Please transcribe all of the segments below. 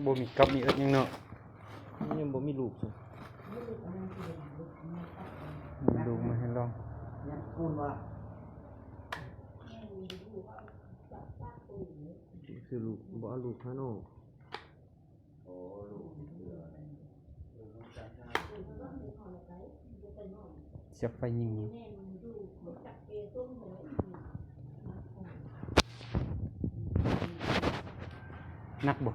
บ่มีกับมีเอิดหยังเนาะ ยังบ่มีลูกสิ ดูมาให้ลอง ยังคูณว่าคือลูกบ่เอาลูกพาโนโอ้ลูกเสือเสียบไฟยิงอยู่นักบ่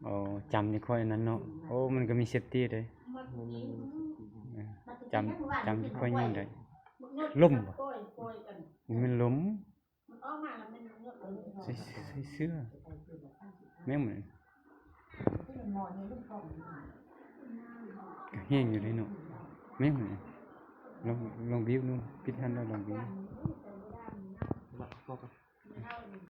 โอ้จำนี่ค่อยนั้นเนาะโอ้มันก็มีเซฟตี้ด้วยจำที่ค่อยยิงได้ล้มบ่มันล้มใส่เสื้อแม่งเหมือนแห้งอยู่เลยเนาะแม่งเหมือนลองวิวนู่นพิดทันแล้วลองวิว